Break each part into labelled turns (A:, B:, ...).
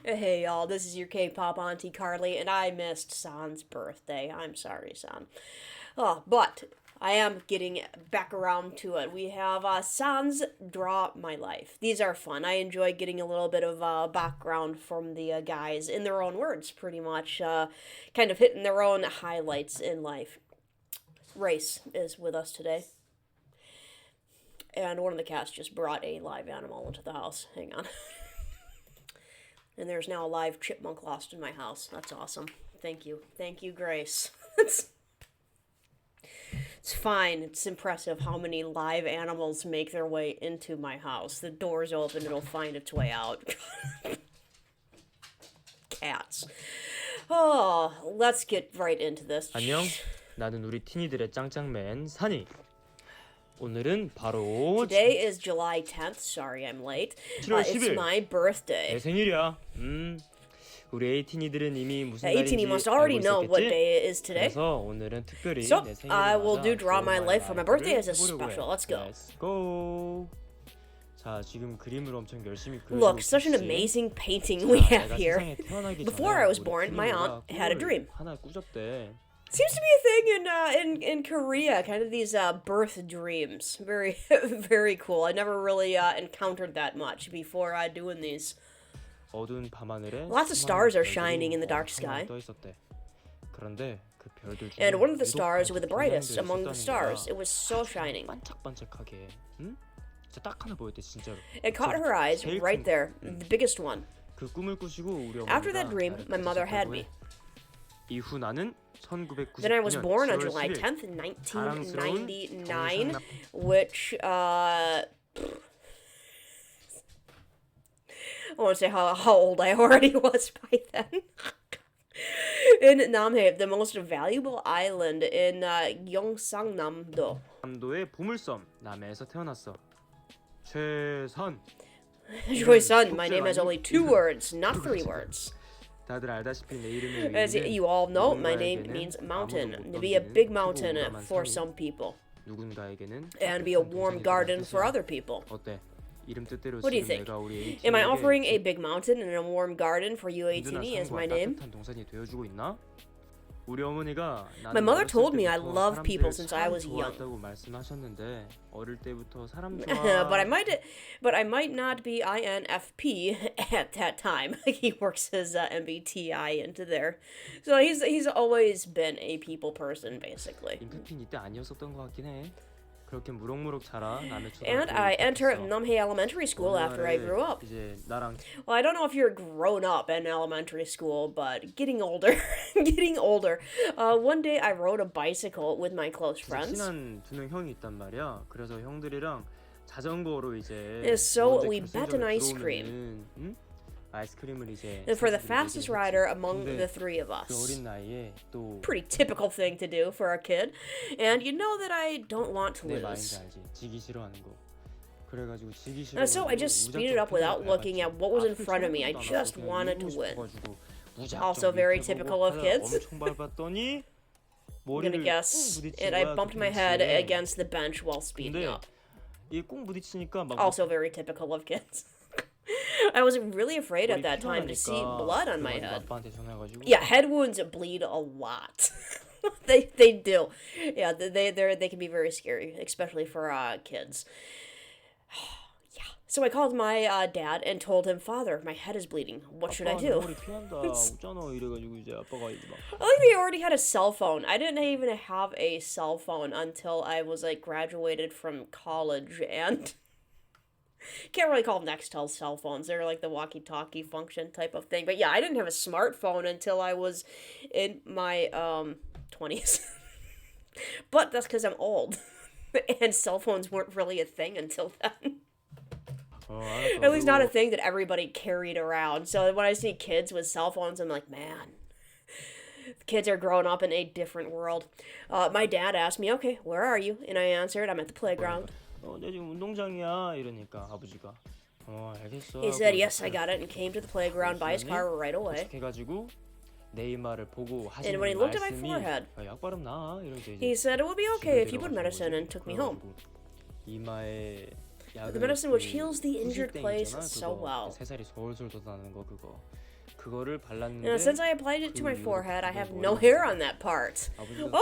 A: Hey y'all, this is your K-pop auntie Carly, and I missed San's birthday. I'm sorry, San. But I am getting back around to it. We have San's Draw My Life. These are fun. I enjoy getting a little bit of background from the guys in their own words, pretty much, kind of hitting their own highlights in life. Race is with us today. And one of the cats just brought a live animal into the house. Hang on. And there's now a live chipmunk lost in my house. That's awesome. Thank you. Thank you, Grace. It's fine. It's impressive how many live animals make their way into my house. The door's open, it'll find its way out. Cats. Oh, let's get right into this.
B: 안녕. 나는 우리 티니들의 짱짱맨 산이. 오늘은 바로
A: Today is July 10th. Sorry, I'm late.
B: 7월
A: It's
B: 10일.
A: my birthday.
B: 내 생일이야. 우리 에이티니들은 이미 무슨
A: ATEEZ
B: 날인지
A: must
B: 알고
A: already know what
B: 있었겠지?
A: day it is today.
B: 그래서 오늘은 특별히
A: So,
B: 내 생일을
A: I will
B: 맞아
A: do Draw My
B: Draw
A: Life for my birthday as a
B: 해보려고
A: special.
B: 해.
A: Let's go.
B: Let's go. 자, 지금 그림을 엄청 열심히 그리고
A: Look, such an
B: 있지?
A: amazing painting
B: 자,
A: we have
B: 내가
A: here.
B: 세상에 태어나기
A: Before
B: 전에
A: I was
B: 우리
A: born, my
B: 티니가
A: aunt had a
B: 꿈을
A: dream.
B: 하나 꾸셨대.
A: Seems to be a thing in Korea, kind of these birth dreams. Very very cool. I never really encountered that much before doing these.
B: 어두운 밤하늘에
A: Lots of stars are shining in the dark sky.
B: 떠 있었대. 그런데 그 별들 중에
A: And one of the
B: 유독
A: stars with the brightest
B: 빛나는
A: among the
B: 별이
A: stars.
B: 있었다는
A: It was so
B: 거야.
A: shining.
B: 반짝반짝하게. 응? 진짜 딱 하나 보였대 진짜로.
A: It caught her eyes
B: 제일
A: right
B: 큰
A: there, the biggest one.
B: 그 꿈을 꾸시고 우리
A: After
B: 어머니가
A: that dream,
B: 나를
A: my mother had
B: 가르쳤다고
A: me.
B: 해. 이후 나는
A: Then I was
B: 1999년
A: born on
B: 7월
A: July
B: 10일
A: 10th,
B: 자랑스러운
A: 1999,
B: 경상남
A: which, I want to say how old I already was by then. In Namhae, the most valuable island in Gyeongsangnam-do.
B: 남도의 보물섬 남해에서 태어났어. 최선.
A: Joy-sun, my name has only 2 words, not 3 words.
B: 다들 알다시피 내 이름의
A: As
B: 의미는
A: you all know, my name
B: 누군가에게는
A: means
B: 아무도
A: mountain,
B: 못
A: to be a
B: 던지는
A: big
B: 크고
A: mountain
B: 우람한
A: for
B: 산이,
A: some people,
B: 누군가에게는
A: and be a
B: 따뜻한
A: warm
B: 동산이
A: garden
B: 되는
A: for
B: 뜻이야.
A: other people.
B: 어때? 이름 뜻대로
A: What do you
B: 지금
A: think?
B: 내가 우리
A: Am I
B: ATEEZ에게
A: offering a big mountain and a warm garden for you,
B: 든든한
A: ATEEZ, as
B: 산과
A: my name?
B: 따뜻한 동산이 되어주고 있나? 우리 어머니가
A: My
B: 나는
A: mother
B: 어렸을
A: told me I
B: 때부터
A: love people
B: 사람들
A: since I
B: 참
A: was young.
B: 좋아했다고 말씀하셨는데 어릴 때부터 사람
A: but
B: 좋아.
A: I might not be INFP at that time. He works his MBTI into there, so he's always been a people person basically.
B: 인프피는 이때 아니었었던 것 같긴 해. 그렇게 무럭무럭 자라 남의
A: And
B: 초등학교를
A: I entered
B: 입학했어.
A: Namhae Elementary School after I grew up.
B: 이제 나랑
A: Well, I don't know if you're grown up in elementary school, but getting older, getting older. One day I rode a bicycle with my close friends.
B: 친한 두 명 형이 있단 말이야. 그래서 형들이랑 자전거로 이제
A: And so
B: 먼저
A: we bet an
B: 결승점에
A: ice cream.
B: 들어오면은, 응? 아이스크림을 이제
A: And for the
B: 선수들이
A: fastest
B: 얘기를
A: rider
B: 했지.
A: among
B: 근데
A: the 3 of
B: 그
A: us.
B: 어린 나이에 또
A: Pretty typical thing to do for a kid. And you know that I don't want to
B: 내 마인드
A: lose.
B: 알지? 지기 싫어하는 거. 그래가지고 지기
A: And so I just speeded up without looking at what was in
B: 앞을
A: front of me. I
B: 쳐다보지도
A: just
B: 않았어. 그냥
A: wanted to
B: 이기고
A: win.
B: 싶어가지고 무작정
A: Also very
B: 밑에
A: typical
B: 보고
A: of kids.
B: 엄청 밟았더니
A: I'm gonna
B: 머리를
A: guess.
B: 꽁 부딪힌
A: And I
B: 거야,
A: bumped
B: 그
A: my head
B: 벤치에.
A: against the bench while speeding
B: 근데
A: up.
B: 이게 꽁 부딪히니까 막
A: Also very typical of kids. I was really afraid at
B: 머리
A: that time to see
B: 피가
A: blood on my
B: 나니까
A: head.
B: 아빠한테 전화해가지고
A: Yeah, head wounds bleed a lot. They do. Yeah, they can be very scary, especially for kids. Yeah. So I called my dad and told him, "Father, my head is bleeding. What should I
B: 아빠
A: do?"
B: 머리 피한다 웃잖아 이래가지고 이제 아빠가 이제 막
A: I think they already had a cell phone. I didn't even have a cell phone until I was like graduated from college, and can't really call them Nextel cell phones. They're like the walkie-talkie function type of thing. But yeah, I didn't have a smartphone until I was in my 20s. But that's because I'm old, and cell phones weren't really a thing until then.
B: 알았어.
A: At least not a
B: 그리고
A: thing that everybody carried around. So when I see kids with cell phones, I'm like, man, the kids are growing up in a different world. My dad asked me, "Okay, where are you?" And I answered, "I'm at the playground."
B: 내 지금 운동장이야 이러니까 아버지가 알겠어
A: He said, "Yes, I got it," and came to the playground by his car right away.
B: 해가지고 내 이마를 보고
A: And when he
B: 하시는
A: looked at my
B: 말씀이
A: forehead,
B: 약 바르면 나 이러면서
A: he
B: 이제
A: said it would be okay if
B: 집에
A: you put
B: 데려가지고
A: medicine
B: 이제
A: and took me home.
B: 그래가지고 이마에
A: The medicine which heals the injured place so well.
B: 새살이 솔솔 돋아나는 거 그거. 그거를 발랐는데
A: Since I applied it to my forehead, I have no hair on that part.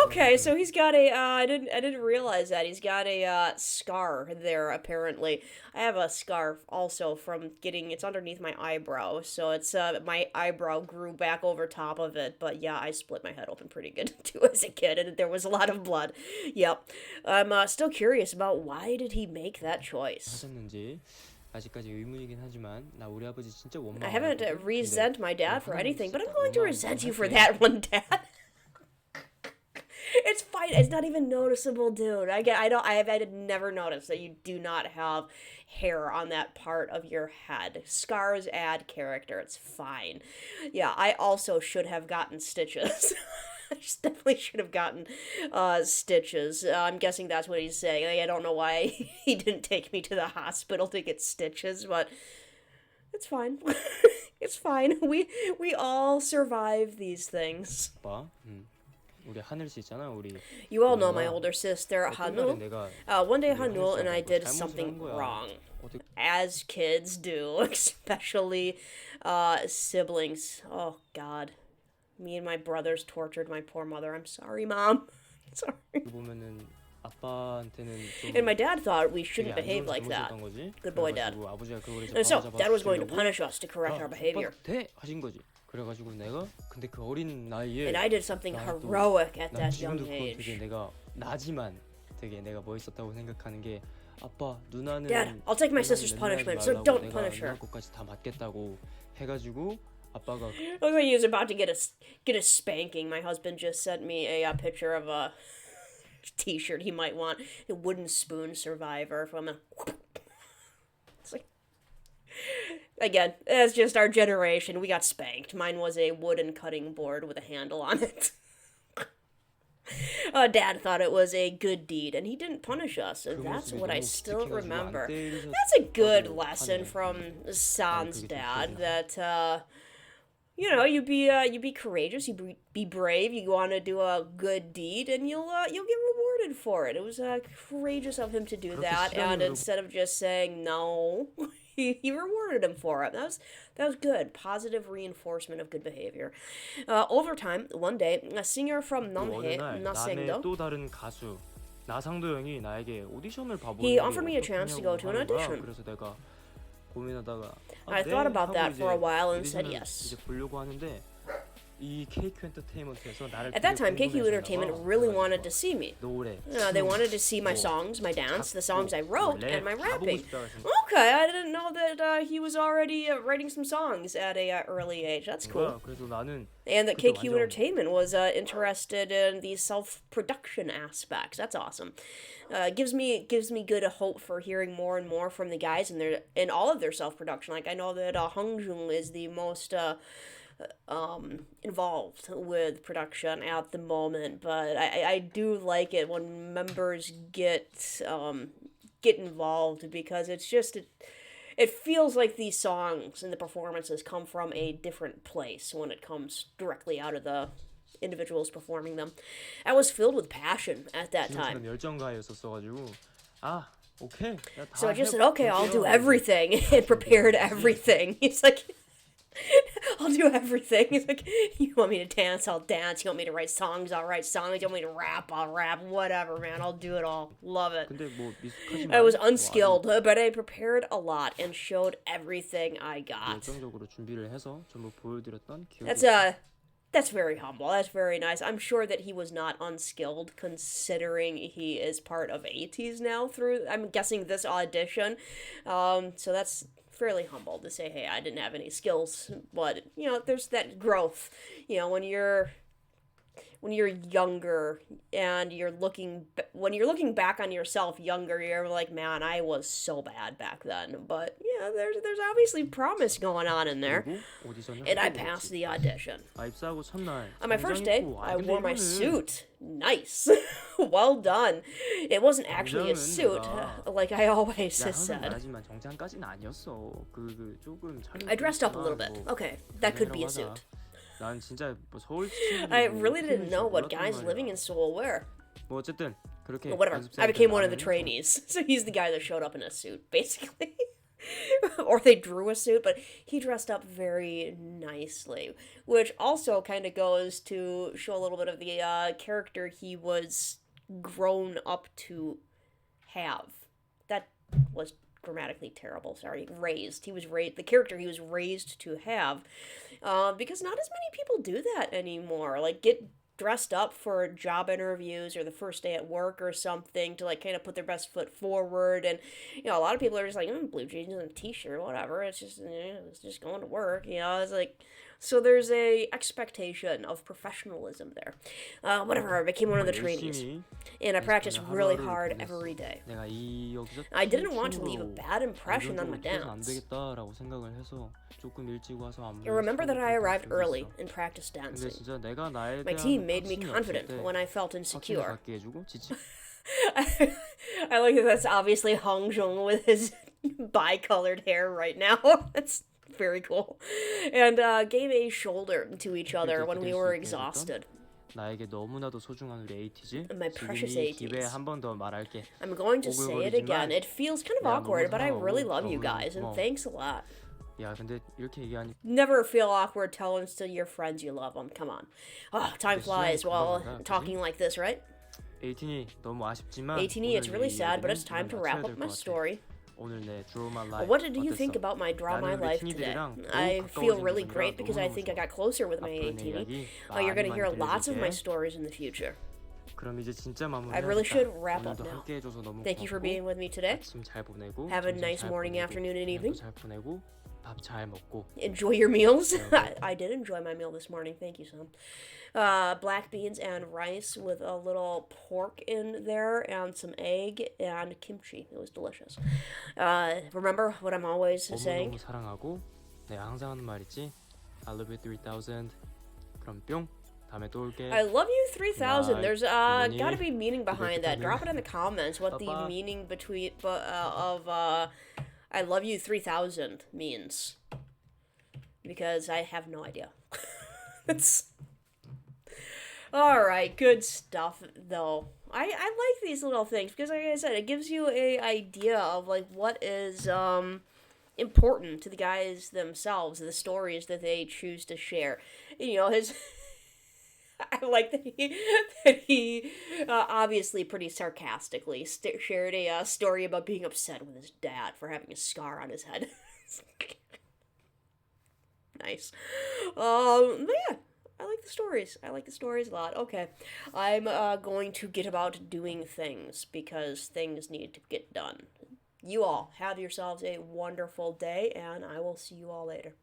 A: Okay, so he's got a I didn't realize that. He's got a scar there apparently. I have a scar also from it's underneath my eyebrow. So it's my eyebrow grew back over top of it, but yeah, I split my head open pretty good too as a kid and there was a lot of blood. Yep. I'm still curious about why did he make that choice?
B: 하셨는지 아직까지 의문이긴 하지만 나 우리 아버지 진짜 원망.
A: I haven't resent my dad for anything, but I'm going to resent you for that one, Dad. It's fine. It's not even noticeable, dude. I never noticed that you do not have hair on that part of your head. Scars add character. It's fine. Yeah, I also should have gotten stitches. I definitely should have gotten stitches. I'm guessing that's what he's saying. I don't know why he didn't take me to the hospital to get stitches, but it's fine. It's fine. We all survive these things.
B: 우리 하늘 씨 있잖아, 우리.
A: You all know my older sister, Hanul. One day Hanul and I did something wrong. As kids do, especially siblings. Oh, God. Me and my brothers tortured my poor mother. I'm sorry, Mom. Sorry.
B: 보면은 아빠한테는 좀
A: And my dad thought we shouldn't behave like that. Good boy, Dad. And so, Dad was going to punish us to correct our behavior.
B: 하신 거지. 그래가지고 내가 근데 그 어린 나이에
A: And I did something heroic at that young age.
B: 되게 내가 나지만 되게 내가 멋있었다고 생각하는 게 아빠 누나는
A: Dad, I'll take my sister's punishment, so don't punish her.
B: 누나 것까지 다 맞겠다고 해가지고 아빠가
A: Looks like he was about to get a spanking. My husband just sent me a picture of a t-shirt he might want. A wooden spoon survivor from a... It's like... Again, it's just our generation. We got spanked. Mine was a wooden cutting board with a handle on it. Dad thought it was a good deed, and he didn't punish us, and that's what I still remember. That's a good lesson from San's dad, that, you know, you be courageous, you be brave, you want to do a good deed, and you'll get rewarded for it. It was courageous of him to do that, and instead of just saying no, he rewarded him for it. That was good. Positive reinforcement of good behavior. Over time, one day, a singer from Namhae, Nasengdo,
B: 또 다른 가수 나상도 형이 나에게 오디션을 봐보는
A: he offered me a chance to go to an audition.
B: 그래서 내가 고민하다가
A: I thought about that for a while and said yes.
B: 이제 보려고 하는데 이 KQ 엔터테인먼트에서 나를
A: At that time, KQ Entertainment really wanted to see me.
B: 노래,
A: They wanted to see my songs, my dance, the songs I wrote, and my rapping. Okay, I didn't know that he was already writing some songs at a early age. That's cool.
B: 그래서 나는
A: And that KQ Entertainment was interested in the self-production aspects. That's awesome. Gives me good hope for hearing more and more from the guys in all of their self-production. Like I know that Hongjoong is the most involved with production at the moment, but I do like it when members get involved, because it's just it feels like these songs and the performances come from a different place when it comes directly out of the individuals performing them. I was filled with passion at that time. So I just said, okay, I'll do everything, and prepared everything. He's like, I'll do everything. He's like, you want me to dance, I'll dance. You want me to write songs, I'll write songs. You want me to rap, I'll rap. Whatever, man, I'll do it all. Love it. I was unskilled, but I prepared a lot and showed everything I got. That's very humble. That's very nice. I'm sure that he was not unskilled, considering he is part of ATEEZ now through, I'm guessing, this audition. So that's fairly humble to say, hey, I didn't have any skills, but, you know, there's that growth, you know, when you're younger and when you're looking back on yourself younger, you're like, man, I was so bad back then. But yeah, there's obviously promise going on in there, and I passed the audition. On my first day, I wore my suit. Nice. Well done. It wasn't actually a suit, like I always said. I dressed up a little bit. Okay, that could be a suit. I really didn't know what guys living in Seoul wear.
B: 그렇게
A: Well, whatever. I
B: 연습생들
A: became one of the
B: 나는 좀
A: trainees. So he's the guy that showed up in a suit, basically. Or they drew a suit, but he dressed up very nicely, which also kind of goes to show a little bit of the character he was grown up to have. That was grammatically terrible. Sorry, raised. He was raised. The character he was raised to have, because not as many people do that anymore. Like get dressed up for job interviews or the first day at work or something to like kind of put their best foot forward. And a lot of people are just like, blue jeans and a t-shirt, whatever. It's just it's just going to work. It's like. So there's a expectation of professionalism there. Whatever, I became one of the trainees.
B: 열심히
A: And I practiced
B: 연습하며
A: really
B: 하루하루를
A: hard
B: 보냈어.
A: every day.
B: 내가 여기서
A: I didn't want to leave a
B: 팀으로
A: bad impression on my
B: 안정적으로 뛰어서 안
A: dance.
B: 되겠다라고 생각을 해서 조금 일찍 와서 안무
A: I remember that I
B: 연습하고
A: arrived
B: 그랬었어.
A: early and practiced
B: 근데
A: dancing.
B: 진짜 내가 나에
A: My
B: 대한
A: team made me
B: 확신이 없을
A: confident
B: 때
A: when I felt
B: 확신을
A: insecure.
B: 갖게 해주고 지치
A: I like that that's obviously Hong Zhong with his bi-colored hair right now. That's very cool. And gave a shoulder to each other when we were exhausted.
B: 나에게 너무나도 소중한 우리 에이티즈.
A: My precious
B: 지금 이 기회에
A: ATEEZ.
B: 한 번 더 말할게.
A: I'm going to say it again. It feels kind of
B: 내가
A: awkward,
B: 너무
A: but I really
B: 사랑하고
A: love you
B: 너무
A: guys, and
B: 고마워.
A: thanks a lot.
B: 야, 근데 이렇게 얘기하니
A: Never feel awkward telling to your friends you love them. Come on. Oh, time flies while talking like this, right?
B: 에이틴이 너무 아쉽지만
A: 18E, it's
B: 오늘
A: really
B: 이
A: sad, but
B: 이야기는
A: it's time to
B: 이만
A: wrap
B: 마쳐야
A: up
B: 될
A: my
B: 것 같아.
A: story.
B: 오늘 내 Draw My Life
A: What did you
B: 어땠어?
A: think about my Draw My
B: 나는 우리
A: Life today?
B: 티니들이랑 더욱
A: I feel
B: 가까워진
A: really
B: 기분이라
A: great because I think I
B: 너무너무
A: got closer with my
B: 앞으로 내
A: 18E.
B: 이야기
A: You're going to
B: 많이
A: hear lots of my
B: 들려줄게.
A: stories in the future.
B: 그럼 이제 진짜
A: I really should
B: 마무리해야겠다.
A: wrap up
B: 오늘도
A: now.
B: 함께 해줘서 너무
A: Thank you for
B: 고맙고
A: being with me today.
B: 아침 잘 보내고
A: Have a
B: 점심
A: nice
B: 잘
A: morning,
B: 보내고,
A: afternoon, and
B: 저녁도
A: evening.
B: 잘 보내고 밥 잘 먹고
A: Enjoy your meals.
B: Yeah.
A: I did enjoy my meal this morning. Thank you, son. Black beans and rice with a little pork in there and some egg and kimchi. It was delicious. Remember what I'm always saying?
B: 너무너무 사랑하고 내가 항상 하는 말 있지? I love you 3000. 그럼 뿅. 다음에 또 올게.
A: I love you 3000.
B: Night.
A: There's
B: 이번이
A: gotta be meaning behind that.
B: 이렇게
A: Drop it in the comments what the
B: Bye-bye.
A: meaning between of I love you 3000 means. Because I have no idea. It's alright, good stuff though. I like these little things because like I said, it gives you a idea of like what is important to the guys themselves, the stories that they choose to share. His I like that he obviously pretty sarcastically shared a story about being upset with his dad for having a scar on his head. Nice. But yeah, I like the stories. I like the stories a lot. Okay, I'm going to get about doing things because things need to get done. You all have yourselves a wonderful day, and I will see you all later.